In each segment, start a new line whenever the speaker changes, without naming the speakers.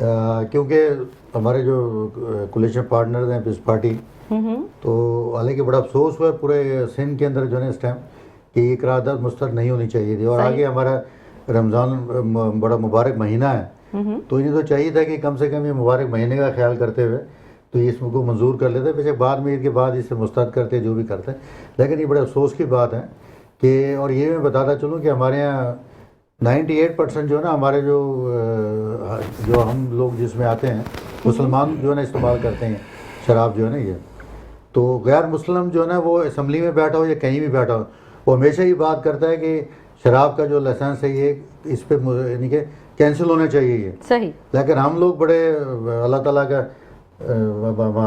کیونکہ ہمارے جو کولیشن پارٹنرز ہیں پیپلز پارٹی، تو حالانکہ بڑا افسوس ہوا پورے سندھ کے اندر جو ہے نا اس ٹائم کہ یہ قرارداد مسترد نہیں ہونی چاہیے تھی، اور آگے ہمارا رمضان بڑا مبارک مہینہ ہے، تو انہیں تو چاہیے تھا کہ کم سے کم یہ مبارک مہینے کا خیال کرتے ہوئے تو اس کو منظور کر لیتے، بے شک بعد میں عید کے بعد اسے مسترد کرتے جو بھی کرتے، لیکن یہ بڑے افسوس کی بات ہے کہ، اور یہ میں بتاتا چلوں کہ ہمارے یہاں 98% جو ہے نا ہمارے جو ہم لوگ جس میں آتے ہیں مسلمان جو ہے نا استعمال کرتے ہیں شراب جو ہے نا یہ، تو غیر مسلم جو ہے نا وہ اسمبلی میں بیٹھا ہو یا کہیں بھی بیٹھا ہو وہ ہمیشہ یہ بات کرتا ہے کہ شراب کا جو لائسنس ہے یہ اس پہ یعنی کہ کینسل ہونا چاہیے یہ
صحیح،
لیکن ہم لوگ بڑے اللہ تعالیٰ کا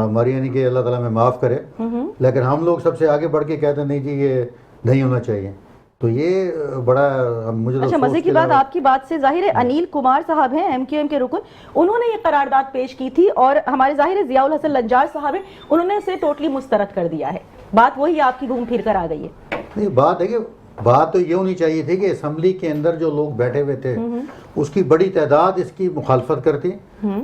ہماری یعنی کہ اللہ تعالیٰ میں معاف کرے، لیکن ہم لوگ سب سے آگے بڑھ کے کہتے ہیں نہیں جی یہ نہیں ہونا چاہیے، تو یہ بڑا مجھے
اچھا مزے کی بات آپ کی بات سے ظاہر ہے انیل کمار صاحب ہیں ایم کیو ایم کے رکن، انہوں نے یہ قرارداد پیش کی تھی اور ہمارے ظاہر ہے ضیاء الحسن لنجار صاحب ہیں انہوں نے اسے ٹوٹلی مسترد کر دیا ہے، بات وہی آپ کی گھوم پھر کر آ گئی ہے۔
نہیں بات ہے کہ بات تو یہ ہونی چاہیے تھی کہ اسمبلی کے اندر جو لوگ بیٹھے ہوئے تھے اس کی بڑی تعداد اس کی مخالفت کرتی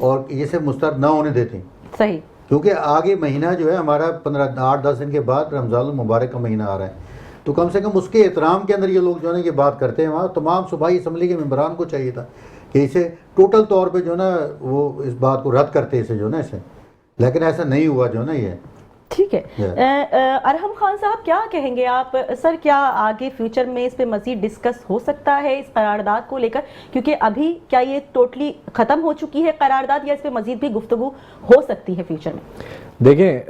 اور اسے مسترد نہ ہونے دیتی،
صحیح،
کیونکہ آگے مہینہ جو ہے ہمارا 8-10 دن کے بعد رمضان المبارک کا مہینہ آ رہا ہے، تو کم سے کم اس کے احترام کے اندر یہ لوگ جو ہے نا یہ بات کرتے ہیں، وہاں تمام صوبائی اسمبلی کے ممبران کو چاہیے تھا کہ اسے ٹوٹل طور پہ جو ہے نا وہ اس بات کو رد کرتے اسے جو ہے نا اسے، لیکن ایسا نہیں ہوا جو ہے نا یہ۔
ٹھیک ہے، ارحم خان صاحب کیا کہیں گے آپ سر، کیا آگے فیوچر میں اس پہ مزید ڈسکس ہو سکتا ہے اس قرارداد کو لے کر، کیونکہ ابھی کیا یہ ٹوٹلی ختم ہو چکی ہے قرارداد یا اس پہ مزید بھی گفتگو ہو سکتی ہے فیوچر میں؟
دیکھیں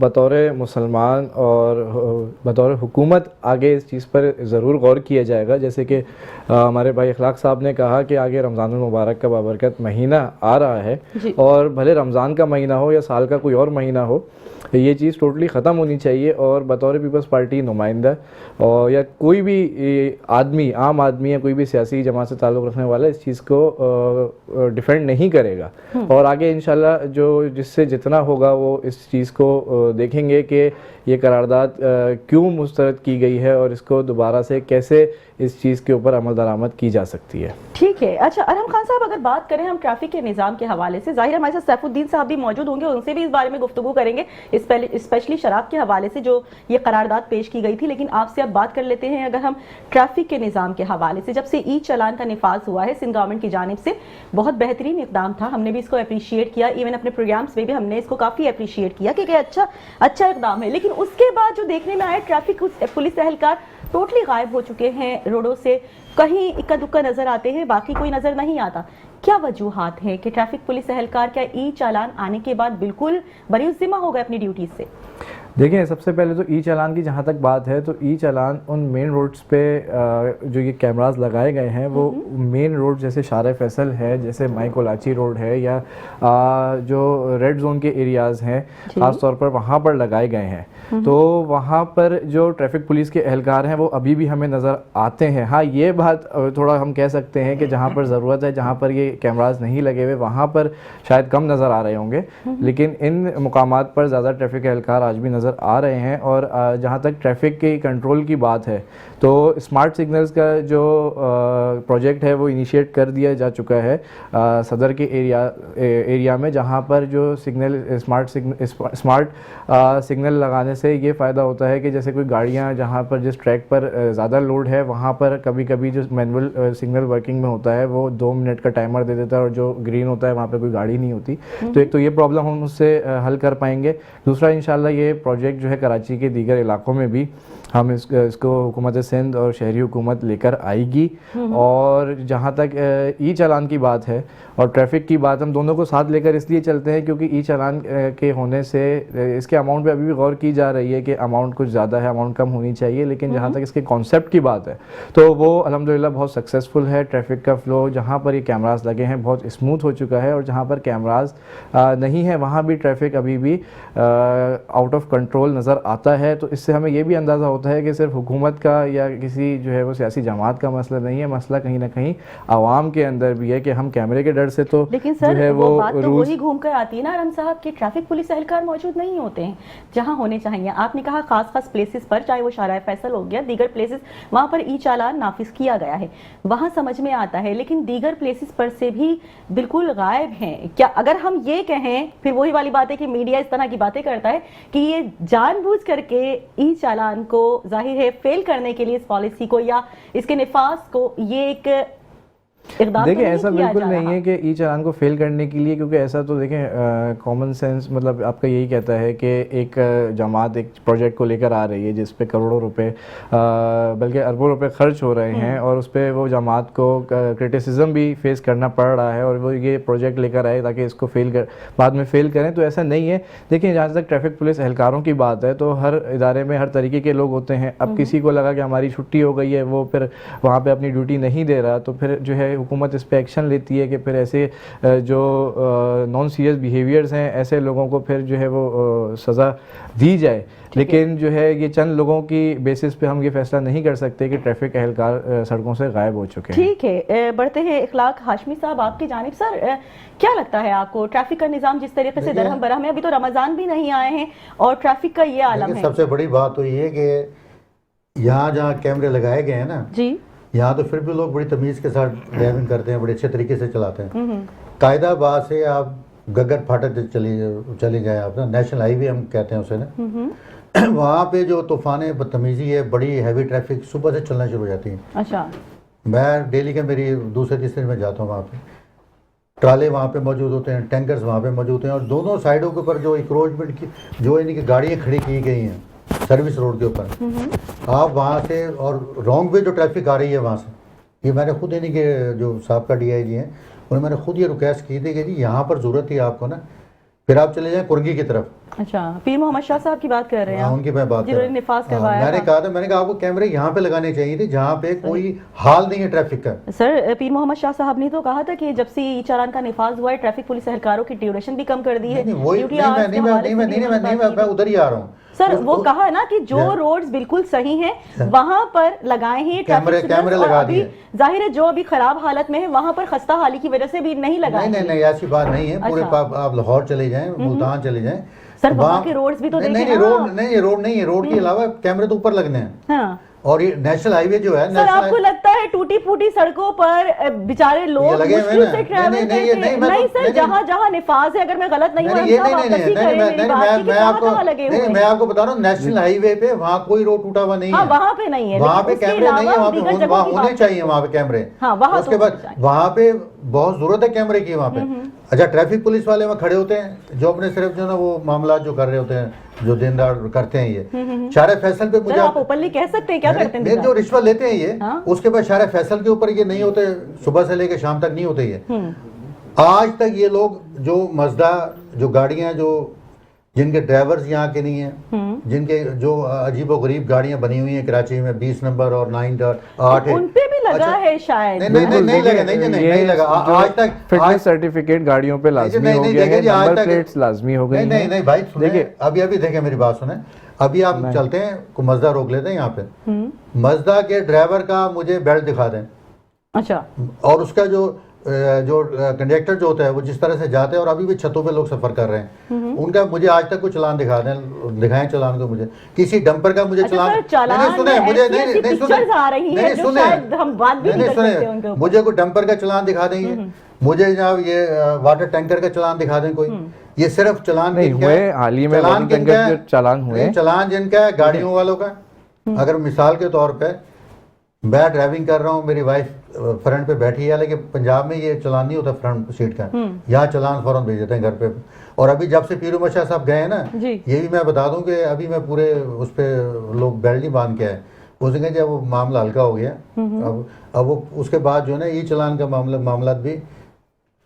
بطور مسلمان اور بطور حکومت آگے اس چیز پر ضرور غور کیا جائے گا، جیسے کہ ہمارے بھائی اخلاق صاحب نے کہا کہ آگے رمضان المبارک کا بابرکت مہینہ آ رہا ہے، اور بھلے رمضان کا مہینہ ہو یا سال کا کوئی اور مہینہ ہو، یہ چیز ٹوٹلی ختم ہونی چاہیے، اور بطور پیپلز پارٹی نمائندہ اور یا کوئی بھی آدمی، عام آدمی یا کوئی بھی سیاسی جماعت سے تعلق رکھنے والا اس چیز کو ڈیفینڈ نہیں کرے گا، اور آگے انشاءاللہ جو جس سے جتنا ہوگا وہ اس چیز کو دیکھیں گے کہ یہ قرارداد کیوں مسترد کی گئی ہے اور اس کو دوبارہ سے کیسے اس چیز کے اوپر عمل درآمد کی جا سکتی ہے۔
ٹھیک ہے، اچھا ارحم خان صاحب اگر بات کریں ہم ٹریفک کے نظام کے حوالے سے، ظاہر ہمارے ساتھ سیف الدین صاحب بھی موجود ہوں گے، ان سے بھی اس بارے میں گفتگو کریں گے اسپیشلی شراب کے حوالے سے جو یہ قرارداد پیش کی گئی تھی، لیکن آپ سے اب بات کر لیتے ہیں اگر ہم ٹریفک کے نظام کے حوالے سے۔ جب سے ای چالان کا نفاذ ہوا ہے سندھ گورنمنٹ کی جانب سے، بہت بہترین اقدام تھا، ہم نے بھی اس کو اپریشیٹ کیا، ایون اپنے پروگرامز میں بھی ہم نے اس کو کافی اپریشیٹ کیا کہ اچھا اقدام ہے، لیکن اس کے بعد جو دیکھنے میں آیا ٹریفک پولیس اہلکار ٹوٹلی غائب ہو چکے ہیں روڈوں سے، کہیں اکا دکا نظر آتے ہیں، باقی کوئی نظر نہیں آتا۔ کیا وجوہات ہیں کہ ٹریفک پولیس اہلکار کیا ای چالان آنے کے بعد بالکل بری الذمہ ہو گئے اپنی ڈیوٹیز سے؟
دیکھیں سب سے پہلے تو ای چالان کی جہاں تک بات ہے تو ای چالان ان مین روڈز پہ جو یہ کیمراز لگائے گئے ہیں وہ مین روڈ جیسے شارع فیصل ہے، جیسے مائی کولاچی روڈ ہے، یا جو ریڈ زون کے ایریاز ہیں خاص طور پر وہاں پر لگائے گئے ہیں، تو وہاں پر جو ٹریفک پولیس کے اہلکار ہیں وہ ابھی بھی ہمیں نظر آتے ہیں۔ ہاں یہ بات تھوڑا ہم کہہ سکتے ہیں کہ جہاں پر ضرورت ہے، جہاں پر یہ کیمراز نہیں لگے ہوئے وہاں پر شاید کم نظر آ رہے ہوں گے، لیکن ان مقامات پر زیادہ ٹریفک اہلکار آج بھی نظر آ رہے ہیں۔ اور جہاں تک ٹریفک کی کنٹرول کی بات ہے تو اسمارٹ سگنلز کا جو پروجیکٹ ہے وہ انیشیٹ کر دیا جا چکا ہے صدر کے ایریا میں، جہاں پر جو اسمارٹ سگنل لگانے سے یہ فائدہ ہوتا ہے کہ جیسے کوئی گاڑیاں جہاں پر جس ٹریک پر زیادہ لوڈ ہے وہاں پر کبھی کبھی جو مینول سگنل ورکنگ میں ہوتا ہے وہ 2 منٹ کا ٹائمر دے دیتا ہے، اور جو گرین ہوتا ہے وہاں پہ کوئی گاڑی نہیں ہوتی، تو ایک تو یہ پرابلم ہم اس سے حل کر پائیں گے۔ دوسرا انشاءاللہ یہ پروجیکٹ جو ہے کراچی کے دیگر علاقوں میں بھی ہم اس کو حکومت سندھ اور شہری حکومت لے کر آئے گی۔ اور جہاں تک ای چالان کی بات ہے اور ٹریفک کی بات، ہم دونوں کو ساتھ لے کر اس لیے چلتے ہیں کیونکہ ای چالان کے ہونے سے اس کے اماؤنٹ پہ ابھی بھی غور کی جا رہی ہے کہ اماؤنٹ کچھ زیادہ ہے، اماؤنٹ کم ہونی چاہیے، لیکن جہاں تک اس کے کانسیپٹ کی بات ہے تو وہ الحمدللہ بہت سکسیزفل ہے۔ ٹریفک کا فلو جہاں پر یہ کیمراز لگے ہیں بہت اسموتھ ہو چکا ہے، اور جہاں پر کیمراز نہیں ہیں وہاں بھی ٹریفک ابھی بھی آؤٹ آف کنٹرول نظر آتا ہے، تو اس سے ہمیں یہ بھی اندازہ ہوتا ہوتا ہے کہ صرف حکومت کا یا کسی جو ہے وہ سیاسی جماعت کا مسئلہ نہیں ہے, مسئلہ کہیں نہ کہیں عوام کے اندر بھی ہے کہ ہم کیمرے کے ڈر سے تو
لیکن
جو
سر
ہے
وہ بات تو
رولز
وہی گھوم کر آتی ہے نا رحم صاحب کہ ٹریفک پولیس اہلکار موجود نہیں ہوتے ہیں جہاں ہونے چاہیے. آپ نے کہا خاص خاص پلیسز پر, چاہے وہ شارع فیصل ہو گیا, دیگر پلیسز وہاں پر ای چالان نافذ کیا گیا ہے, وہاں سمجھ میں آتا ہے, لیکن دیگر پلیسز پر سے بھی بالکل غائب ہیں. کیا اگر ہم یہ کہیں, پھر وہی والی بات ہے کہ میڈیا اس طرح کی باتیں کرتا ہے کہ یہ جان بوجھ کر کے ای چالان کو ظاہر ہے فیل کرنے کے لیے اس پالیسی کو یا اس کے نفاذ کو یہ ایک اقدام
دیکھیں ایسا بالکل نہیں ہے کہ ای چالان کو فیل کرنے کے لیے, کیونکہ ایسا تو دیکھیں کامن سینس مطلب آپ کا یہی کہتا ہے کہ ایک جماعت ایک پروجیکٹ کو لے کر آ رہی ہے جس پہ کروڑوں روپے بلکہ اربوں روپے خرچ ہو رہے ہیں, اور اس پہ وہ جماعت کو کرٹیسزم بھی فیس کرنا پڑ رہا ہے, اور وہ یہ پروجیکٹ لے کر آئے تاکہ اس کو بعد میں فیل کریں. تو ایسا نہیں ہے. دیکھیں جہاں تک ٹریفک پولیس اہلکاروں کی بات ہے تو ہر ادارے میں ہر طریقے کے لوگ ہوتے ہیں. اب کسی کو لگا کہ ہماری چھٹی ہو گئی ہے, وہ پھر وہاں پہ اپنی ڈیوٹی نہیں دے رہا, تو پھر جو ہے حکومت اس پہ ایکشن لیتی ہے کہ پھر ایسے جو نان سیریس بیہیویئرز ہیں ایسے لوگوں کو پھر جو ہے وہ سزا دی جائے. لیکن جو ہے یہ چند لوگوں کی بیسس پہ ہم یہ فیصلہ نہیں کر سکتے کہ ٹریفک اہلکار سڑکوں سے غائب ہو چکے ہیں.
ٹھیک ہے, بڑھتے ہیں اخلاق ہاشمی صاحب آپ کی جانب. سر کیا لگتا ہے آپ کو ٹریفک کا نظام جس طریقے سے درہم برہم ہے, ابھی تو رمضان بھی نہیں آئے ہیں اور ٹریفک کا یہ عالم ہے.
سب سے بڑی بات تو یہ ہے کہ یہاں جہاں کیمرے لگائے گئے ہیں نا,
جی
یہاں تو پھر بھی لوگ بڑی تمیز کے ساتھ ڈرائیونگ کرتے ہیں, بڑے اچھے طریقے سے چلاتے ہیں. قاعدہ آباد سے آپ گگر پھاٹک چلے جائیں, آپ نا نیشنل ہائی وے ہم کہتے ہیں اسے نا, وہاں پہ جو طوفان بدتمیزی ہے, بڑی ہیوی ٹریفک صبح سے چلنا شروع ہو جاتی ہے.
اچھا,
میں ڈیلی کے میری دوسرے تیسرے میں جاتا ہوں, وہاں پہ ٹرالے وہاں پہ موجود ہوتے ہیں, ٹینکرز وہاں پہ موجود ہیں, اور دونوں سائڈوں کے اوپر جو انکروچمنٹ کی جو ان کی گاڑیاں کھڑی کی گئی ہیں سروس روڈ کے اوپر, آپ وہاں سے اور رانگ وے جو ٹریفک آ رہی ہے وہاں سے, یہ میں نے خود انہیں کے جو سابقہ ڈی آئی جی ہیں انہیں میں نے خود یہ ریکویسٹ کی تھی کہ جی یہاں پر ضرورت تھی آپ کو نا, پھر آپ چلے جائیں کرنگی کی طرف.
اچھا, پیر محمد شاہ صاحب کی بات کر رہے ہیں,
ان کی میں بات کر رہا ہوں.
نفاذ کروایا
میں نے کہا آپ کو کیمرے یہاں پہ لگانے چاہیے تھے جہاں پہ کوئی حال نہیں ہے ٹریفک کا.
سر پیر محمد شاہ صاحب نے تو کہا تھا کہ جب سے ای چالان کا نفاذ ہوا ہے ٹریفک پولیس اہلکاروں کی ڈیوریشن بھی کم کر دی ہے.
میں ادھر ہی آ رہا ہوں.
سر وہ کہا نا کہ جو روڈز بالکل صحیح ہیں وہاں پر لگائے ہیں
کیمرے لگا دیے.
ظاہر ہے جو ابھی خراب حالت میں ہے وہاں پر خستہ حالی کی وجہ سے بھی نہیں لگائے.
نہیں ایسی بات نہیں ہے. پورے آپ لاہور چلے جائیں, ملتان چلے جائیں,
سر وہاں کے روڈز بھی تو دیکھیں.
روڈ نہیں ہے, روڈ کے علاوہ کیمرے تو اوپر لگنے ہیں. اور یہ نیشنل ہائی وے جو ہے,
سر آپ کو لگتا ہے ٹوٹی پھوٹی سڑکوں پر بیچارے لوگ مشکل سے ٹریول کرتے ہیں؟ نہیں سر, جہاں جہاں نفاذ ہے, اگر میں غلط نہیں ہوں,
میں آپ کو بتا رہا ہوں نیشنل ہائی وے پہ وہاں کوئی روڈ ٹوٹا ہوا نہیں ہے,
وہاں پہ نہیں ہے,
وہاں پہ کیمرے نہیں ہے, وہاں ہونے چاہیے وہاں پہ کیمرے. اس کے بعد وہاں پہ بہت ضرورت ہے کیمرے کی وہاں پہ. اچھا, ٹریفک پولیس والے وہاں کھڑے ہوتے ہیں جو اپنے صرف جو نا وہ معاملات جو کر رہے ہوتے ہیں, جو دن رات کرتے ہیں. یہ شارع فیصل پہ مجھے
آپ اوپنلی کہہ سکتے ہیں کیا کرتے ہیں
جو رشوت لیتے ہیں یہ, اس کے بعد شارع فیصل کے اوپر یہ نہیں ہوتے, صبح سے لے کے شام تک نہیں ہوتے. یہ آج تک یہ لوگ جو مزدہ جو گاڑیاں جو جن کے ڈرائیورز یہاں کے نہیں ہیں, جن کے جو عجیب و غریب گاڑیاں بنی ہوئی ہیں کراچی میں 20 نمبر اور 9 اور 8,
ان پہ بھی لگا ہے شاید.
نہیں لگا آج تک.
فٹنس سرٹیفکیٹ گاڑیوں پہ لازمی ہو گیا ہے, نمبر پلیٹس لازمی ہو گئی ہیں.
نہیں بھائی سنیں, ابھی دیکھیں میری بات سنیں. ابھی آپ چلتے ہیں کو مزدہ روک لیتے ہیں یہاں پہ, مزدہ کے ڈرائیور کا مجھے بیلٹ دکھا دیں.
اچھا,
اور اس کا جو کنڈکٹر جو ہوتا ہے وہ جس طرح سے جاتے ہیں, اور ابھی بھی چھتوں پہ لوگ سفر کر رہے ہیں, ان کا مجھے آج تک کوئی چلان دکھا دیں, دکھائیں چلان کو مجھے. کسی ڈمپر کا مجھے مجھے کوئی ڈمپر کا چلان دکھا دیں, مجھے جناب یہ واٹر ٹینکر کا چلان دکھا دیں کوئی. یہ صرف چلان چلان جن کا ہے گاڑیوں والوں کا. اگر مثال کے طور پہ میں ڈرائیونگ کر رہا ہوں, میری وائف فرنٹ پہ بیٹھی ہے, لیکن پنجاب میں یہ چلان نہیں ہوتا فرنٹ سیٹ کا, یہاں چلان فوراً بھیج دیتے ہیں گھر پہ. اور ابھی جب سے پیر محمد شاہ صاحب گئے ہیں نا, یہ بھی میں بتا دوں کہ ابھی میں پورے اس پہ لوگ بیلٹ نہیں باندھ کے آئے. اس نے جب وہ معاملہ ہلکا ہو گیا, اب وہ اس کے بعد جو ہے نا ای چلان کا معاملات بھی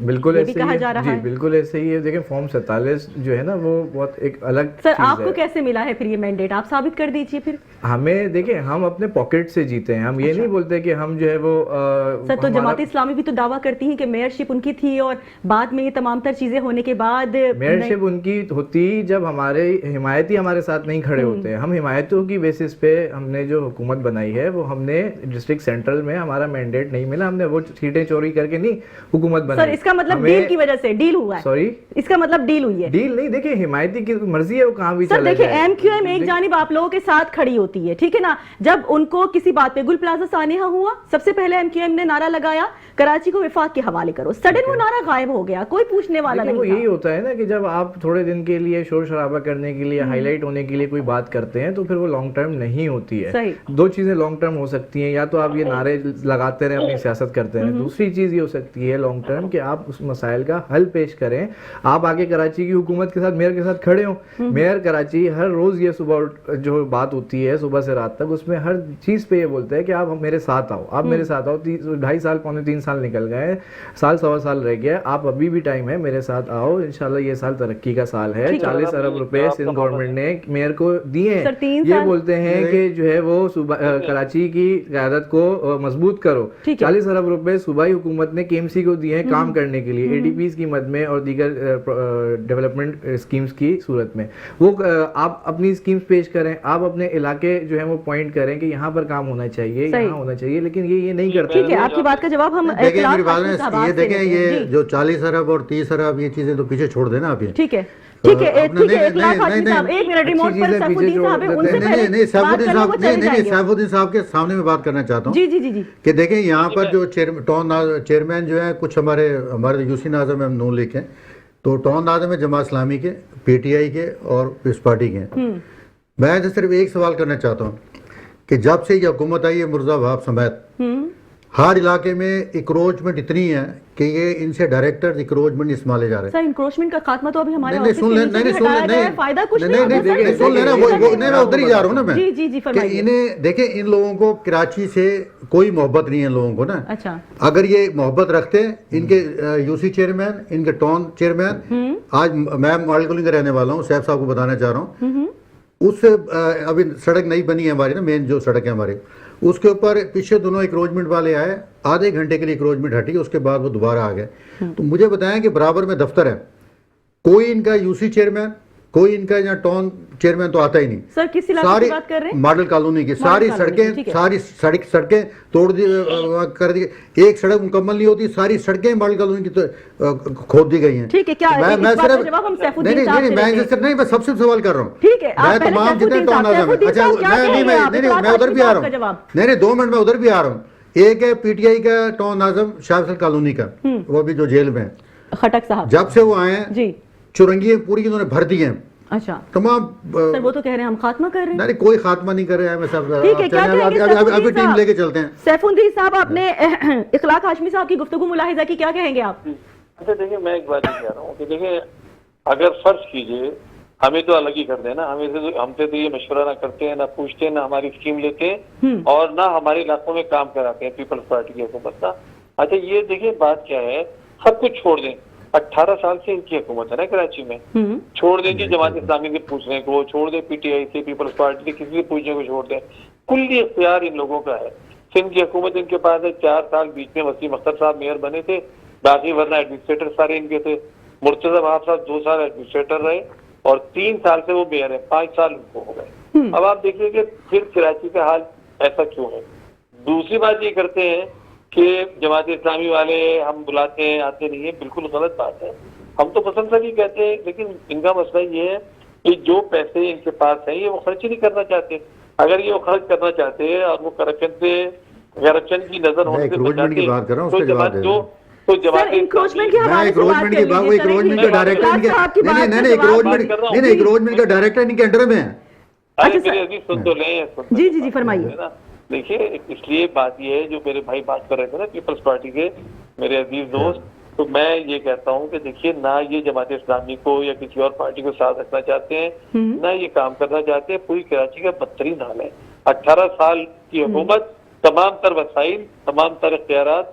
بالکل
یہ بھی
ایسے
کہا
ہی
جا
ہے,
رہا
جی
ہے.
بالکل ایسے ہی ہے. دیکھیں فارم 47 جو ہے نا وہ بہت ایک الگ
سر
چیز
آپ
ہے.
کو کیسے ملا ہے پھر یہ مینڈیٹ, آپ ثابت کر دیجئے پھر.
ہمیں دیکھیں ہم اپنے پاکٹ سے جیتے ہیں, ہم یہ نہیں بولتے کہ ہم جو ہے وہ
سر تو جماعت اسلامی بھی تو دعویٰ کرتی ہیں کہ میئرشپ ان کی تھی اور بعد میں یہ تمام تر چیزیں ہونے کے بعد
میئرشپ ان کی ہوتی جب ہمارے حمایتی ہمارے ساتھ نہیں کھڑے ہوتے ہیں. ہم حمایتوں کی بیسس پہ ہم نے جو حکومت بنائی ہے وہ ہم نے ڈسٹرکٹ سینٹرل میں ہمارا مینڈیٹ نہیں ملا, ہم نے وہ سیٹیں چوری کر کے نہیں حکومت بنائی.
سر اس کا مطلب ڈیل کی وجہ سے ڈیل ہوا ہے.
سوری
اس کا مطلب ڈیل ہوئی ہے.
ڈیل نہیں, دیکھیں حمایتی کی مرضی ہے وہ کہاں بھی
سر
چلا
دیکھیں
جائے.
ایم کیو ایم ایک جانب آپ لوگوں کے ساتھ کھڑی ہوتی ہے, ٹھیک ہے نا. جب ان کو کسی بات پہ گل پلازا سانحہ ہوا, سب سے پہلے ایم کیو ایم نے نعرہ لگایا کراچی کو وفاق کے حوالے کرو, سڈن وہ نعرہ غائب ہو گیا, کوئی پوچھنے والا
وہ
نہیں
یہی ہوتا ہے نا کہ جب آپ تھوڑے دن کے لیے شور شرابہ کرنے کے لیے ہائی لائٹ ہونے کے لیے کوئی بات کرتے ہیں تو پھر وہ لانگ ٹرم نہیں ہوتی ہے. دو چیزیں لانگ ٹرم ہو سکتی ہیں, یا تو آپ یہ نعرے لگاتے رہیں اپنی سیاست کرتے رہیں, دوسری چیز یہ ہو سکتی ہے لانگ ٹرم کہ آپ اس مسائل کا حل پیش کریں. آپ آگے کراچی کی حکومت کے ساتھ میئر کے ساتھ کھڑے ہوں. میئر کراچی ہر روز یہ صبح جو بات ہوتی ہے صبح سے رات تک اس میں ہر چیز پہ یہ بولتا ہے کہ آپ میرے ساتھ آؤ, آپ میرے ساتھ آؤ. 2.5 سال پونے 3 سال نکل گئے, سال سوا سال رہ گیا, آپ ابھی بھی ٹائم ہے, میرے ساتھ آؤ. انشاءاللہ یہ سال ترقی کا سال ہے. 40 ارب روپے سندھ گورنمنٹ نے میئر کو دیے ہیں. یہ بولتے ہیں کہ جو ہے وہ کراچی کی قیادت کو مضبوط کرو. 40 ارب روپے صوبائی حکومت نے کے ایم سی کو دیے ہیں کام کرنے کے لیے, اے ڈی پیز کی مد میں اور دیگر ڈیولپمنٹ اسکیمز کی صورت میں. وہ آپ اپنی اسکیمز پیش کریں, آپ اپنے علاقے جو ہے وہ پوائنٹ کریں کہ یہاں پر کام ہونا چاہیے, یہاں ہونا چاہیے, لیکن یہ نہیں کرتے.
ٹھیک ہے, آپ کی بات کا جواب ہم
دیکھیں میری بات میں یہ دیکھیں یہ جو 40 ارب اور 30 ارب یہ چیزیں تو پیچھے چھوڑ دینا آپ. یہ
ٹھیک ہے ٹھیک ہے, ایک لاکھ حاجی صاحب, ایک منٹ ریموٹ پر سیف الدین صاحب ہے, ان سے پہلے
نہیں سیف الدین صاحب کے سامنے میں بات کرنا چاہتا ہوں.
جی جی جی جی
کہ دیکھیں یہاں پر جو ٹاؤن چیئرمین جو ہیں کچھ ہمارے یو سی ناظم ہیں, نون لیگ ہیں, تو ٹاؤن ناظم ہے جماعت اسلامی کے, پی ٹی آئی کے اور پیپلز پارٹی کے ہیں. میں صرف ایک سوال کرنا چاہتا ہوں کہ جب سے یہ حکومت آئی ہے مرزا وہاب سمیت ہر علاقے میں انکروچمنٹ اتنی ہے کہ یہ ان سے ڈائریکٹر انکروچمنٹ نہیں سنبھالے جا رہے.
سر انکروچمنٹ کا خاتمہ تو ابھی ہمارے
نہیں سن لینا,
فائدہ کچھ
نہیں سن لینا, میں ادھر ہی جا رہا ہوں نا میں.
جی جی جی
کہ انہیں دیکھیں ان لوگوں کو کراچی سے کوئی محبت نہیں ہے ان لوگوں کو نا.
اچھا
اگر یہ محبت رکھتے ہیں ان کے یو سی چیئرمین, ان کے ٹاؤن چیئرمین, آج میں ماڈل کالونی کا رہنے والا ہوں, صاحب صاحب کو بتانا چاہ رہا ہوں, اس سے ابھی سڑک نہیں بنی ہے ہماری نا, مین جو سڑک ہے ہماری, اس کے اوپر پیچھے دونوں انکروچمنٹ والے آئے, آدھے گھنٹے کے لیے انکروچمنٹ ہٹی, اس کے بعد وہ دوبارہ آ گئے. تو مجھے بتائیں کہ برابر میں دفتر ہے, کوئی ان کا یو سی چیئرمین, کوئی ان کا یہاں ٹاؤن چیئرمین تو آتا ہی نہیں.
سر کس علاقے کی بات کر رہے ہیں؟
ماڈل کالونی کی ساری سڑکیں توڑ دی کر دی, ایک سڑک مکمل نہیں ہوتی, ساری سڑکیں ماڈل کالونی کی کھود دی گئی ہیں.
ٹھیک ہے, کیا
میں صرف نہیں میں سب سے سوال کر رہا ہوں.
ٹھیک ہے,
میں تمام جتنے ٹاؤن ناظم ہیں, اچھا میں ادھر بھی آ رہا ہوں, نہیں 2 منٹ میں ادھر بھی آ رہا ہوں. ایک ہے پی ٹی آئی کا ٹاؤن ناظم شاہ فیصل کالونی کا, وہ بھی جو جیل میں
خٹک صاحب,
جب سے وہ آئے ہیں چرنگیاں پوری انہوں نے بھر دی ہیں.
اچھا
تمام
سر وہ تو کہہ رہے ہیں ہم خاتمہ کر رہے ہیں.
نہیں کوئی خاتمہ نہیں کر رہے ہیں, میں سب
ٹھیک ہے, کیا کہیں گے
ابھی ٹیم لے کے چلتے ہیں.
سیف الدین صاحب آپ نے اخلاق ہاشمی صاحب کی گفتگو ملاحظہ کی, کیا کہیں گے آپ؟
اچھا دیکھیں میں ایک بات یہ کہہ رہا ہوں کہ دیکھیں اگر فرض کیجئے ہمیں تو الگ ہی کر دیں نا, ہم سے تو یہ مشورہ نہ کرتے ہیں, نہ پوچھتے ہیں, نہ ہماری اسکیم لیتے ہیں, اور نہ ہمارے علاقوں میں کام کراتے ہیں پیپلز پارٹی کی حکومت کا. اچھا یہ دیکھیں بات کیا ہے, سب کچھ چھوڑ دیں, 18 سال سے ان کی حکومت ہے نا کراچی میں, چھوڑ دیں جی جماعت اسلامی سے پوچھنے کو, چھوڑ دیں پی ٹی آئی سے, پیپلز پارٹی سے کسی سے پوچھنے کو چھوڑ دیں. کلی اختیار ان لوگوں کا ہے. سندھ کی حکومت ان کے پاس ہے, 4 سال بیچ میں وسیم اختر صاحب میئر بنے تھے, باقی ورنہ ایڈمنسٹریٹر سارے ان کے تھے. مرتضی وہاب صاحب 2 سال ایڈمنسٹریٹر رہے اور 3 سال سے وہ میئر ہے, 5 سال ان کو ہو گئے. اب آپ دیکھیے کہ پھر کراچی کا حال ایسا کیوں ہے. دوسری بات یہ کرتے ہیں کہ جماعت اسلامی والے ہم بلاتے ہیں آتے نہیں ہیں, بالکل غلط بات ہے. ہم تو پسند سے نہیں کہتے, لیکن ان کا مسئلہ یہ ہے کہ جو پیسے ان کے پاس ہیں یہ وہ خرچ ہی نہیں کرنا چاہتے. اگر یہ وہ خرچ کرنا چاہتے ہیں اور وہ کرپشن کی نظر ہونے سے
انکروچمنٹ کی بات کر رہا ہوں, اس کا جواب دے دو.
تو جواب
انکروچمنٹ کے حوالے سے بات کر لیجیے.
انکروچمنٹ کا ڈائریکٹر انکروچمنٹ کا ڈائریکٹر ان کے انڈر میں ہے.
میرے عزیز سن تو لیں.
جی جی جی فرمائیے.
دیکھیے اس لیے بات یہ ہے جو میرے بھائی بات کر رہے تھے نا پیپلز پارٹی کے میرے عزیز دوست, تو میں یہ کہتا ہوں کہ دیکھیے نہ یہ جماعت اسلامی کو یا کسی اور پارٹی کو ساتھ رکھنا چاہتے ہیں, نہ یہ کام کرنا چاہتے ہیں. پوری کراچی کا بدترین حال ہے. 18 سال کی حکومت, تمام تر وسائل, تمام تر اختیارات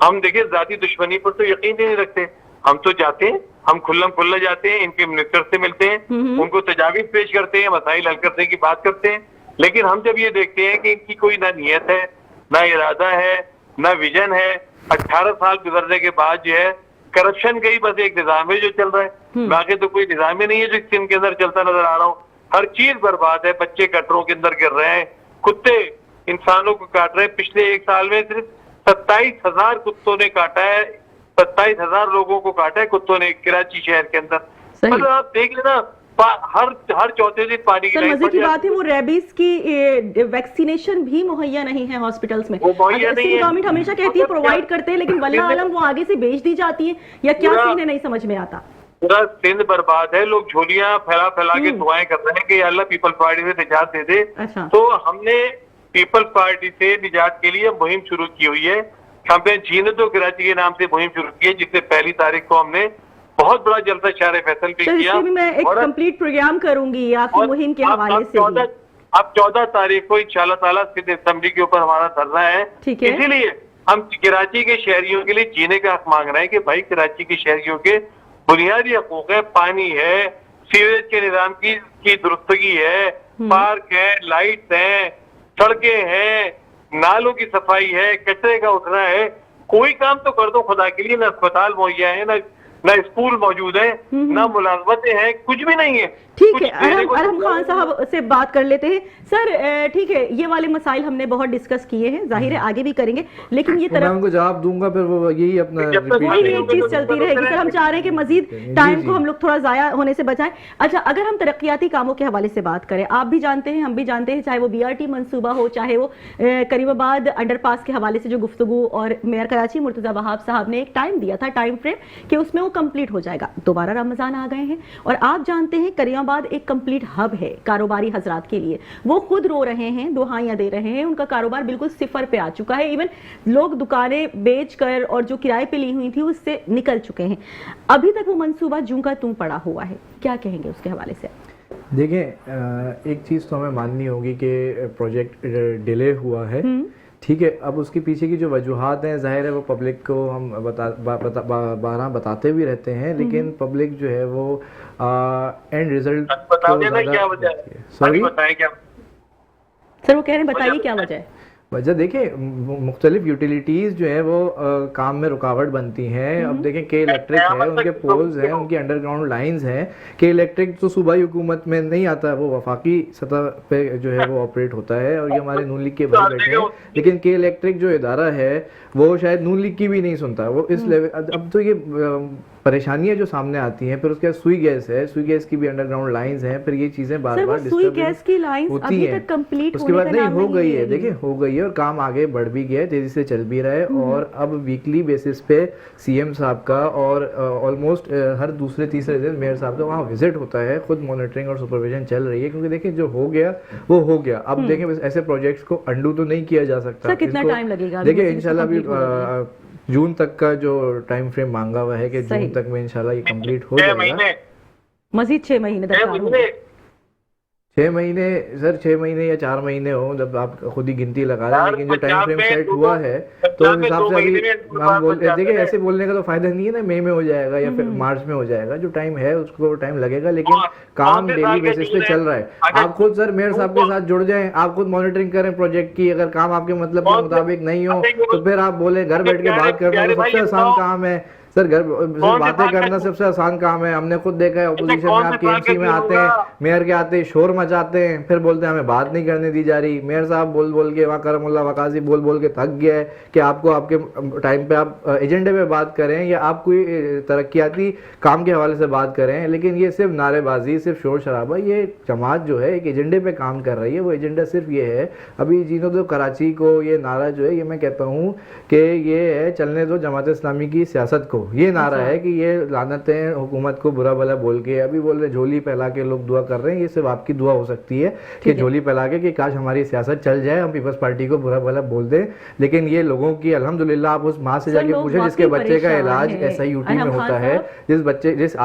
ہم دیکھیں ذاتی دشمنی پر تو یقین ہی نہیں رکھتے. ہم تو جاتے ہیں, ہم کھلم کھلا جاتے ہیں, ان کے منسٹر سے ملتے ہیں, ان کو تجاویز پیش کرتے ہیں, مسائل حل کرنے کی بات کرتے ہیں. لیکن ہم جب یہ دیکھتے ہیں کہ ان کی کوئی نہ نیت ہے, نہ ارادہ ہے, نہ ویژن ہے, 18 سال گزرنے کے بعد جو ہے کرپشن کا ہی بس ایک نظام ہے جو چل رہا ہے, باقی تو کوئی نظام ہی نہیں ہے جو ان کے اندر چلتا نظر آ رہا ہوں. ہر چیز برباد ہے, بچے گٹروں کے اندر گر رہے ہیں, کتے انسانوں کو کاٹ رہے ہیں. پچھلے ایک سال میں صرف 27,000 کتوں نے کاٹا ہے, 27,000 لوگوں کو کاٹا ہے کتوں نے کراچی شہر کے اندر. مطلب آپ دیکھ لینا ہر چوتھے دن پانی کی
مزے کی بات ہے وہ ریبیز کی ویکسینیشن بھی مہیا نہیں ہے ہاسپٹلس میں. گورنمنٹ ہمیشہ کہتی ہے پرووائڈ کرتے ہیں, لیکن واللہ عالم وہ آگے سے بیچ دی جاتی ہے یا کیا سین ہے نہیں سمجھ میں آتا.
پورا سندھ برباد ہے, لوگ جھولیاں پھیلا پھیلا کے دعائیں کر رہے ہیں کہ اللہ پیپل پارٹی سے نجات دے دے. تو ہم نے پیپل پارٹی سے نجات کے لیے مہم شروع کی ہوئی ہے. ہم نے جینے تو کراچی کے نام سے مہم شروع کی ہے, جس سے 1 تاریخ کو ہم نے بہت بڑا جلسہ شہر فیصل بھی کیا.
میں ایک کمپلیٹ پروگرام کروں گی آپ کی مہم کے حوالے سے.
اب 14 تاریخ کو انشاءاللہ تعالیٰ سندھ اسمبلی کے اوپر ہمارا دھرنا ہے. اسی لیے ہم کراچی کے شہریوں کے لیے جینے کا حق مانگ رہے ہیں کہ بھائی کراچی کے شہریوں کے بنیادی حقوق ہے, پانی ہے, سیوریج کے نظام کی درستگی ہے, پارک ہے, لائٹس ہیں, سڑکیں ہیں, نالوں کی صفائی ہے, کچرے کا اٹھنا ہے. کوئی کام تو کر دو خدا کے لیے. نہ اسپتال مہیا ہے, نہ اسکول موجود ہے, نہ ملازمتیں ہیں, کچھ بھی نہیں ہے.
ٹھیک ہے, ارحم خان صاحب سے بات کر لیتے ہیں. سر ٹھیک ہے, یہ والے مسائل ہم نے بہت ڈسکس کیے ہیں, ظاہر ہے آگے بھی کریں گے, لیکن یہ
میں ان کو جواب دوں گا پھر وہ یہی اپنا
ایک چیز چلتی رہے گی. سر ہم چاہ رہے ہیں کہ مزید ٹائم کو ہم لوگ تھوڑا ضائع ہونے سے بچائیں. اچھا, اگر ہم ترقیاتی کاموں کے حوالے سے بات کریں, آپ بھی جانتے ہیں ہم بھی جانتے ہیں, چاہے وہ BRT منصوبہ ہو, چاہے وہ کریم آباد انڈر پاس کے حوالے سے جو گفتگو, اور میئر کراچی مرتضیٰ وہاب صاحب نے ایک ٹائم دیا تھا, ٹائم فریم, کہ اس میں وہ کمپلیٹ ہو جائے گا. دوبارہ رمضان آ گئے ہیں اور آپ جانتے ہیں کریم آباد ایک کمپلیٹ ہب ہے کاروباری حضرات کے لیے. وہ خود رو رہے ہیں, دہائیاں دے رہے ہیں, ان کا کاروبار بالکل صفر پہ آ چکا ہے. ایون لوگ دکانیں بیچ کر اور جو کرائے پہ لی ہوئی تھی اس سے نکل چکے ہیں. ابھی تک وہ منصوبہ جوں کا توں پڑا ہوا ہے, کیا کہیں گے اس کے حوالے سے؟
دیکھیں, ایک چیز تو ہمیں ماننی ہوگی کہ پروجیکٹ ڈیلے ہوا ہے, ٹھیک ہے. اب اس کے پیچھے کی جو وجوہات ہیں, ظاہر ہے وہ پبلک کو ہم بارہ بتاتے بھی رہتے ہیں, لیکن پبلک جو ہے وہ اینڈ ریزلٹ
سر وہ کہہ رہے ہیں بتائیے کیا وجہ ہے.
وجہ دیکھیں, مختلف یوٹیلیٹیز جو ہیں وہ کام میں رکاوٹ بنتی ہیں. اب دیکھیں کہ الیکٹرک ہے, ان کے پولز ہیں, ان کی انڈر گراؤنڈ لائنز ہیں. کہ الیکٹرک تو صوبائی حکومت میں نہیں آتا, وہ وفاقی سطح پہ جو ہے وہ آپریٹ ہوتا ہے, اور یہ ہمارے نون لیگ کے بھائی بیٹھے ہیں. لیکن کہ الیکٹرک جو ادارہ ہے وہ شاید نون لیگ کی بھی نہیں سنتا, وہ اس لیول. اب تو یہ پریشانیاں جو سامنے آتی ہیں, پھر اس کے بعد سوئی گیس ہے, سوئی گیس کی بھی انڈر گراؤنڈ لائنز ہیں, پھر یہ چیزیں بار بار ڈسٹرب ہوتی ہیں. اس کے بعد نہیں ہو گئی ہے, دیکھیں ہو گئی ہے, اور کام آگے بڑھ بھی گیا ہے, تیزی سے چل بھی رہا ہے. اور اب ویکلی بیسس پہ CM صاحب کا اور آلموسٹ ہر دوسرے تیسرے دن میئر صاحب کا وہاں وزٹ ہوتا ہے, خود مانیٹرنگ اور سپرویژن چل رہی ہے. کیونکہ دیکھیں جو ہو گیا وہ ہو گیا. اب دیکھیں ایسے پروجیکٹس کو انڈو تو نہیں کیا جا سکتا.
کتنا ٹائم لگے گا؟
دیکھیں انشاءاللہ ابھی جون تک کا جو ٹائم فریم مانگا ہوا ہے کہ جون تک میں انشاءاللہ یہ کمپلیٹ ہو جائے گا.
مزید 6 مہینے درکار ہوں گے.
6 مہینے سر, 6 مہینے یا 4 مہینے ہوں, جب آپ خود ہی گنتی لگا رہے ہیں. لیکن جو ٹائم فریم سیٹ ہوا ہے تو اس حساب سے ابھی ہم بولتے ہیں, دیکھیں ایسے بولنے کا تو فائدہ نہیں ہے نا, مئی میں ہو جائے گا یا پھر مارچ میں ہو جائے گا. جو ٹائم ہے اس کو ٹائم لگے گا, لیکن کام ڈیلی بیسس پہ چل رہا ہے. آپ خود سر میئر صاحب کے ساتھ جڑ جائیں, آپ خود مانیٹرنگ کریں پروجیکٹ کی. اگر کام آپ کے مطلب کے مطابق نہیں ہو تو پھر آپ بولیں گھر بیٹھ کے بات کرنا سب سے آسان کام ہے. سر باتیں کرنا سب سے آسان کام ہے. ہم نے خود دیکھا ہے اپوزیشن میں, آپ KMC میں آتے ہیں, میئر کے آتے ہیں, شور مچاتے ہیں, پھر بولتے ہیں ہمیں بات نہیں کرنے دی جا رہی. میئر صاحب بول بول کے, وہاں کرم اللہ وقاضی بول بول کے تھک گیا ہے کہ آپ کو آپ کے ٹائم پہ آپ ایجنڈے پہ بات کریں یا آپ کوئی ترقیاتی کام کے حوالے سے بات کریں. لیکن یہ صرف نعرے بازی, صرف شور شرابہ. یہ جماعت جو ہے ایک ایجنڈے پہ کام کر رہی ہے. وہ ایجنڈا صرف یہ ہے, ابھی جینو دو کراچی کو یہ نعرہ جو ہے, یہ میں کہتا ہوں کہ یہ ہے چلنے دو جماعت اسلامی کی سیاست کو. بھٹو، یہ نعرہ ہے کہ یہ لعنتیں حکومت کو برا بھلا بول کے ابھی بول رہے جھولی پھیلا کے لوگ دعا کر رہے ہیں. یہ صرف آپ کی دعا ہو سکتی ہے کہ جھولی پھیلا کے کہ کاش ہماری سیاست چل جائے, ہم پیپلز پارٹی کو برا بھلا بول دیں. لیکن یہ لوگوں کی الحمدللہ آپ اس ماں سے جا کے پوچھیں جس کے بچے کا علاج SIUT میں ہوتا ہے, جس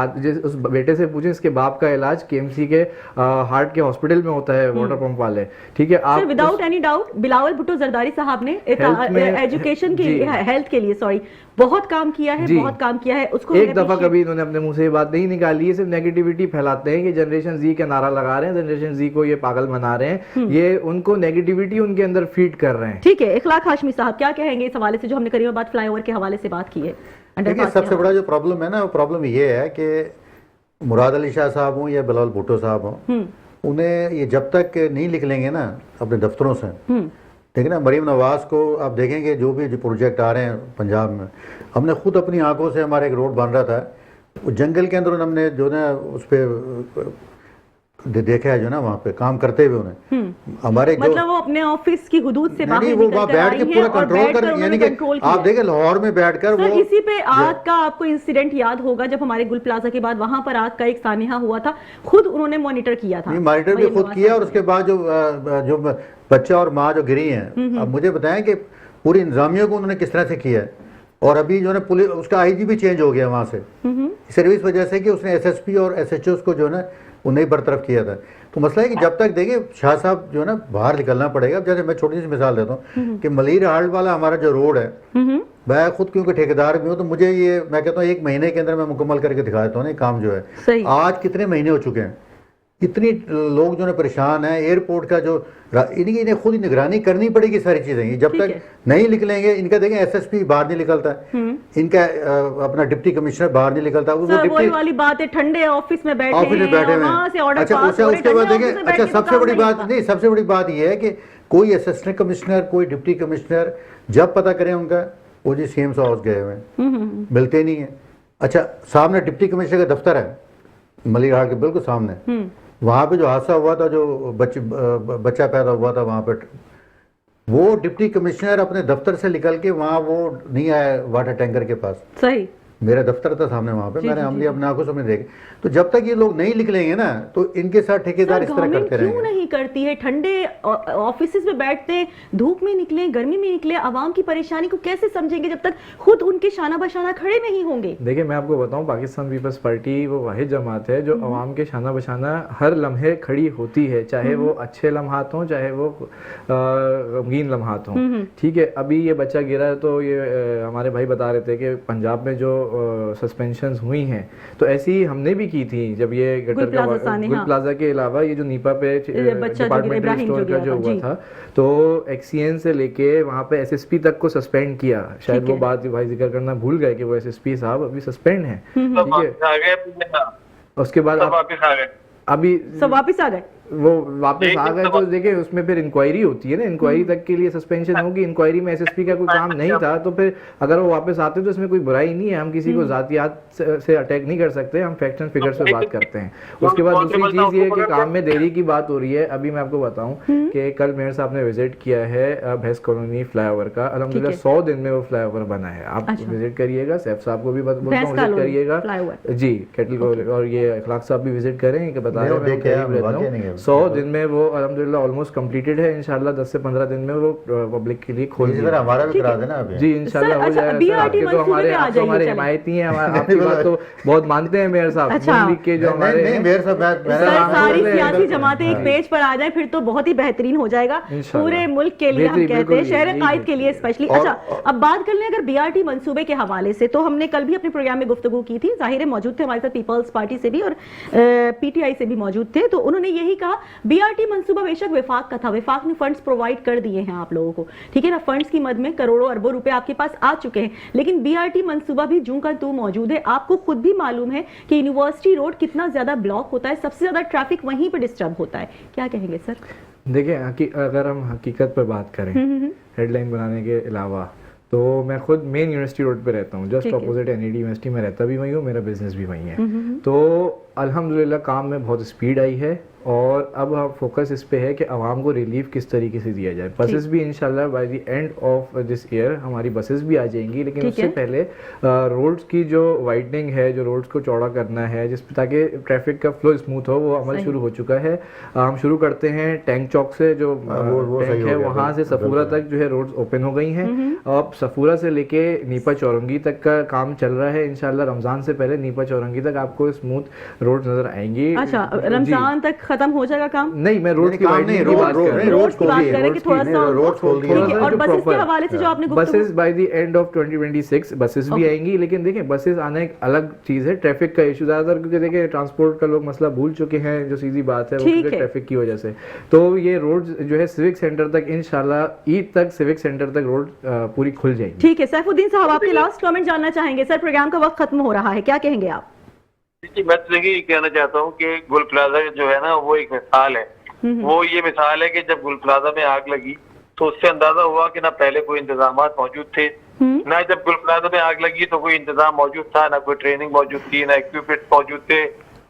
اس بیٹے سے پوچھیں اس کے باپ کا علاج KMC کے ہارٹ کے ہاسپٹل میں ہوتا ہے, واٹر پمپ والے. ٹھیک ہے, آپ
without any doubt Bilawal Bhutto Zardari صاحب نے ایجوکیشن کے لیے, ہیلتھ کے لیے بہت کام کیا ہے, بہت کام کیا ہے. اس کو
ایک دفعہ کبھی انہوں نے اپنے منہ سے یہ بات نہیں نکالی ہے, صرف نیگیٹیوٹی پھیلاتے ہیں کہ جنریشن زی کا نعرہ لگا رہے ہیں, جنریشن زی کو یہ پاگل بنا رہے ہیں, یہ ان کو نیگیٹیوٹی ان کے اندر فیڈ کر رہے ہیں.
ٹھیک ہے, اخلاق ہاشمی صاحب کیا کہیں گے اس حوالے سے جو ہم نے کریم آباد فلائی اوور کے حوالے سے بات کی ہے؟
دیکھیے سب سے بڑا جو پرابلم ہے نا, وہ پرابلم یہ ہے کہ مراد علی شاہ صاحب ہوں یا بلاول بھٹو صاحب ہوں, انہیں یہ جب تک نہیں لکھ لیں گے نا اپنے دفتروں سے, ٹھیک ہے نا, مریم نواز کو آپ دیکھیں گے جو بھی پروجیکٹ آ رہے ہیں پنجاب میں, ہم نے خود اپنی آنکھوں سے, ہمارا ایک روڈ بن رہا تھا وہ جنگل کے اندر, ہم نے جو نا اس پہ دیکھا ہے جو نا وہاں پہ کام کرتے ہوئے انہیں, ہمارے
مطلب وہ اپنے آفس کی حدود سے باہر
وہ وہاں بیٹھ کے پورا کنٹرول کر, یعنی کہ آپ دیکھیں لاہور میں بیٹھ کر وہ
اسی پہ آگ کا آپ کو انسیڈنٹ یاد ہوگا جب ہمارے گل پلازا کے بعد وہاں پر آگ کا ایک سانحہ ہوا تھا, خود انہوں نے مانیٹر کیا تھا,
مانیٹر بھی خود کیا, اور اس کے بعد جو بچہ اور ماں جو گری ہیں, اب مجھے بتائیں کہ پوری انتظامیہ کو انہوں نے کس طرح سے کیا ہے, اور ابھی جو ہے اس کا IG بھی چینج ہو گیا وہاں سے, صرف اس وجہ سے کہ اس نے SSP اور SHOs کو جو ہے نا وہ نہیں برطرف کیا تھا. تو مسئلہ ہے کہ جب تک دیکھیں شاہ صاحب جو ہے نا باہر نکلنا پڑے گا. جیسے میں چھوٹی سی مثال دیتا ہوں کہ ملیر ہالٹ والا ہمارا جو روڈ ہے, میں خود کیونکہ ٹھیکیدار بھی ہوں, تو مجھے یہ میں کہتا ہوں 1 مہینے کے اندر میں مکمل کر کے دکھا دیتا ہوں. یہ کام جو ہے آج کتنے مہینے ہو چکے ہیں, اتنی لوگ جو ہے پریشان ہیں. ایئرپورٹ کا جو انہیں خود ہی نگرانی کرنی پڑے گی ساری چیزیں, جب تک نہیں لکھ لیں گے. ان کا دیکھیں SSP باہر نہیں نکلتا ہے, ان کا اپنا ڈپٹی کمشنر باہر نہیں نکلتا.
وہی والی بات ہے, ٹھنڈے آفس میں بیٹھے ہیں, وہاں سے آرڈر پاس ہو رہے ہیں.
اس کے بعد دیکھیں, اچھا سب سے بڑی بات نہیں, سب سے بڑی بات یہ ہے کہ کوئی اسسٹنٹ کمشنر, کوئی ڈپٹی کمشنر جب پتہ کریں ان کا, وہ جی CM's ہاؤس گئے ہوئے ہیں, ملتے نہیں ہیں. اچھا سامنے ڈپٹی کمشنر کا دفتر ہے ملیر ہاٹ کے بالکل سامنے, وہاں پہ جو حادثہ ہوا تھا, جو بچہ پیدا ہوا تھا وہاں پہ, وہ ڈپٹی کمشنر اپنے دفتر سے نکل کے وہاں وہ نہیں آیا واٹر ٹینکر کے پاس.
صحیح,
میرا دفتر تھا سامنے وہاں پہ, میں نے عملی اپنے آنکھوں سے دیکھا. تو جب تک یہ لوگ نہیں لکھ لیں گے نا تو ان کے ساتھ ٹھیکیدار اس طرح کرتے رہیں گے.
کیوں نہیں کرتی ہے؟ ٹھنڈے آفیسز میں بیٹھتے ہیں, دھوپ میں نکلیں, گرمی میں نکلیں, عوام کی پریشانی کو کیسے سمجھیں گے جب تک خود ان کے شانہ بشانہ کھڑے نہیں ہوں گے؟
دیکھیں میں آپ کو بتاؤں, پاکستان پیپلز پارٹی وہ واحد جماعت ہے جو عوام کے شانہ بشانہ ہر لمحے کھڑی ہوتی ہے, چاہے وہ اچھے لمحات ہوں چاہے وہ غمگین لمحات ہوں. ٹھیک ہے, ابھی یہ بچہ گرا ہے تو یہ ہمارے بھائی بتا رہے تھے کہ پنجاب میں جو سسپینشنز ہوئی ہیں تو ایسی ہم نے بھی کی تھی جب یہ گٹر کا گل پلازا کے علاوہ یہ جو نیپا پہ ڈپارٹمنٹل اسٹور کا جو ہوا تھا, تو ایکسین سے لے کے وہاں پہ SSP تک کو سسپینڈ کیا. شاید وہ بات بھائی ذکر کرنا بھول گئے کہ وہ SSP صاحب ابھی سسپینڈ ہیں. ٹھیک ہے, اس کے بعد ابھی
سب واپس آ گئے,
وہ واپس آ گئے. تو دیکھیں اس میں پھر انکوائری ہوتی ہے نا, انکوائری تک کے لیے سسپینشن ہوگی. انکوائری میں SSP کا کوئی کام نہیں تھا, تو پھر اگر وہ واپس آتے تو اس میں کوئی برائی نہیں ہے. ہم کسی کو ذاتیات سے اٹیک نہیں کر سکتے, ہم فیکٹس اینڈ فگرز پہ بات کرتے ہیں. اس کے بعد دوسری چیز یہ ہے کہ کام میں دیری کی بات ہو رہی ہے. ابھی میں آپ کو بتاؤں کہ کل میئر صاحب نے وزٹ کیا ہے بھیس کالونی فلائی اوور کا, الحمدللہ 100 دن میں وہ فلائی اوور بنا ہے. آپ وزٹ کریے گا, سیف صاحب کو بھی بولتا ہوں وزٹ کریے گا جی, کیٹل کو, اور یہ اخلاق صاحب بھی وزٹ کریں کہ بتا رہے ہیں 100 دن میں وہ الحمدللہ آلموسٹ کمپلیٹڈ ہے. انشاءاللہ 10 سے 15 دن میں وہ پبلک کے لیے کھول دیا.
ہمارا بھی کرا دینا ابھی جی,
انشاءاللہ ہو جائے گا. تو ہمارے حمایتی ہیں, آپ کی بات تو بہت مانتے ہیں میئر صاحب. مسلم لیگ کے جو ہمارے
ساری سیاسی جماعتیں ایک پیج پر آ جائیں پھر تو بہت ہی بہترین ہو جائے گا پورے ملک کے لیے, ہم کہتے ہیں شہر قائد کے لیے اسپیشلی. اچھا اب بات کر لیں اگر BRT منصوبے کے حوالے سے, تو ہم نے کل بھی اپنے پروگرام میں گفتگو کی تھی. ظاہر ہے موجود تھے ہمارے ساتھ پیپلز پارٹی سے بھی اور PTI سے بھی موجود تھے, تو انہوں نے یہی کہا BRT منصوبہ بے شک وفاق کا تھا, وفاق نے فنڈز پرووائڈ کر دیے ہیں آپ لوگوں کو, ٹھیک ہے نا, فنڈز کی مد میں کروڑوں اربوں روپے آپ کے پاس آ چکے ہیں, لیکن BRT منصوبہ بھی جوں کا تو موجود ہے. آپ کو خود بھی معلوم ہے کہ یونیورسٹی روڈ کتنا زیادہ بلاک ہوتا ہے, سب سے زیادہ ٹریفک وہیں پہ ڈسٹرب ہوتا ہے. کیا کہیں گے سر؟
دیکھیں اگر ہم حقیقت پر بات کریں ہیڈ لائن بنانے کے علاوہ, تو میں خود مین یونیورسٹی روڈ پہ رہتا ہوں, جسٹ اپوزٹ NED یونیورسٹی میں رہتا بھی وہیں ہوں, میرا بزنس بھی وہیں ہے. تو الحمدللہ کام میں بہت اسپیڈ آئی ہے اور اب ہم فوکس اس پہ ہے کہ عوام کو ریلیف کس طریقے سے دیا جائے. بسز بھی انشاءاللہ by the end of this year ہماری بسز بھی آ جائیں گی, لیکن اس سے پہلے روڈز کی جو وائڈنگ ہے, جو روڈز کو چوڑا کرنا ہے جس پہ تاکہ ٹریفک کا فلو اسموتھ ہو, وہ عمل شروع ہو چکا ہے. ہم شروع کرتے ہیں ٹینک چوک سے, جو ٹینک ہے وہاں سے صفورہ تک جو ہے روڈز اوپن ہو گئی ہیں. اب صفورہ سے لے کے نیپا چورنگی تک کا کام چل رہا ہے. انشاءاللہ رمضان سے پہلے نیپا چورنگی تک آپ کو اسموتھ روڈز نظر آئیں گی.
اچھا رمضان تک ختم ہو جائے گا کام؟
نہیں, میں روڈ کی وائڈنگ کی بات کر رہا ہوں.
روڈ کی بات کر رہے ہیں کہ تھوڑا سا, اور بسز کے حوالے سے جو آپ نے
buses by the end of 2026 buses بھی آئیں گی. لیکن دیکھیں بسز آنا ایک الگ چیز ہے, ٹریفک کا ایشو زیادہ تر, کیونکہ دیکھیں ٹرانسپورٹ کا لوگ مسئلہ بھول چکے ہیں, جو سیدھی بات ہے وہ ٹریفک کی وجہ سے. تو یہ روڈ جو ہے سیوک سینٹر تک انشاءاللہ عید تک سیوک سینٹر تک روڈ پوری کھل جائیں گی.
ٹھیک ہے. سیف الدین صاحب آپ کے لاسٹ کامنٹ جاننا چاہیں گے. سر پروگرام کا وقت ختم ہو رہا ہے, کیا کہیں گے آپ؟
جی میں تو دیکھیے یہ کہنا چاہتا ہوں کہ گل پلازا جو ہے نا وہ ایک مثال ہے. وہ یہ مثال ہے کہ جب گل پلازا میں آگ لگی تو اس سے اندازہ ہوا کہ نہ پہلے کوئی انتظامات موجود تھے, نہ جب گل پلازا میں آگ لگی تو کوئی انتظام موجود تھا, نہ کوئی ٹریننگ موجود تھی, نہ ایکوپمنٹ موجود تھے.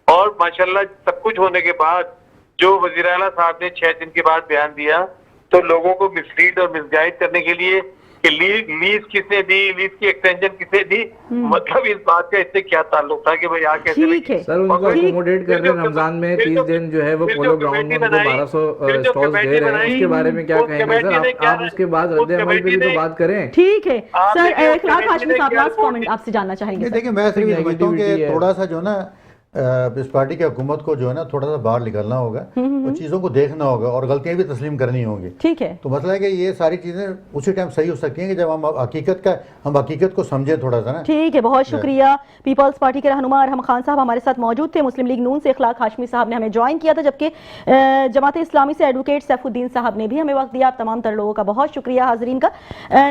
اور ماشاءاللہ سب کچھ ہونے کے بعد جو وزیر اعلیٰ صاحب نے 6 دن کے بعد بیان دیا تو لوگوں کو مسلیڈ اور مس گائیڈ کرنے کے لیے کہ لیز کس نے دی, لیز کی ایکسٹینشن کس نے دی, مطلب اس بات کا اس سے کیا تعلق تھا کہ بھائی آ کیسے
سر ان کو اکوموڈیٹ کر رہے ہیں رمضان میں 30 دن جو ہے وہ پولو گراؤنڈ میں ان کو 1200 اسٹالز دے رہے ہیں. اس کے بارے میں کیا کہیں گے سر آپ اس کے بعد رد عمل پہ بھی تو بات کریں.
ٹھیک ہے سر, اخلاق ہاشمی صاحب لاسٹ کامنٹ آپ سے جاننا چاہیں گے.
دیکھیں میں صرف یہ سمجھتا ہوں کہ تھوڑا سا جو نا اس پارٹی کی حکومت کو جو ہے نا تھوڑا سا باہر نکلنا ہوگا اور چیزوں کو دیکھنا ہوگا اور غلطیاں بھی تسلیم کرنی ہوں گی.
ٹھیک ہے.
تو مسئلہ ہے کہ یہ ساری چیزیں اسی ٹائم صحیح ہو سکتی ہیں کہ جب ہم حقیقت کو سمجھیں تھوڑا سا نا.
ٹھیک ہے, بہت شکریہ. پیپلز پارٹی کے رہنما ارحم خان صاحب ہمارے ساتھ موجود تھے. مسلم لیگ نون سے اخلاق ہاشمی صاحب نے ہمیں جوائن کیا تھا, جبکہ جماعت اسلامی سے ایڈوکیٹ سیف الدین صاحب نے بھی ہمیں وقت دیا. آپ تمام تر لوگوں کا بہت شکریہ. حاضرین کا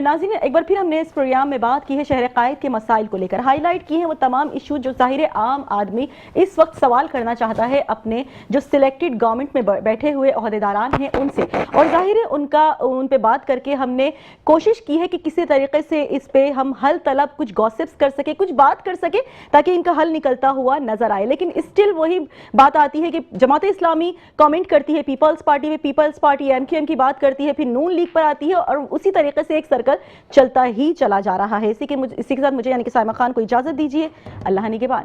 ناظرین ایک بار پھر ہم نے اس پروگرام میں بات کی ہے شہر قائد کے مسائل کو لے کر, ہائی لائٹ کی ہیں وہ تمام ایشو جو ظاہر عام آدمی اس وقت سوال کرنا چاہتا ہے اپنے جو سلیکٹڈ گورنمنٹ میں بیٹھے ہوئے عہدیداران ہیں ان سے, اور ظاہر ہے ان پہ بات کر کے ہم نے کوشش کی ہے کہ کسی طریقے سے اس پہ ہم حل طلب کچھ گوسپس کر سکے, کچھ بات کر سکے تاکہ ان کا حل نکلتا ہوا نظر آئے. لیکن اسٹل وہی بات آتی ہے کہ جماعت اسلامی کامنٹ کرتی ہے پیپلز پارٹی پہ, Peoples Party M Q M کی بات کرتی ہے, پھر نون لیگ پر آتی ہے, اور اسی طریقے سے ایک سرکل چلتا ہی چلا جا رہا ہے. اسی کے ساتھ مجھے یعنی کہ سائمہ خان کو اجازت دیجیے. اللہ نگہبان.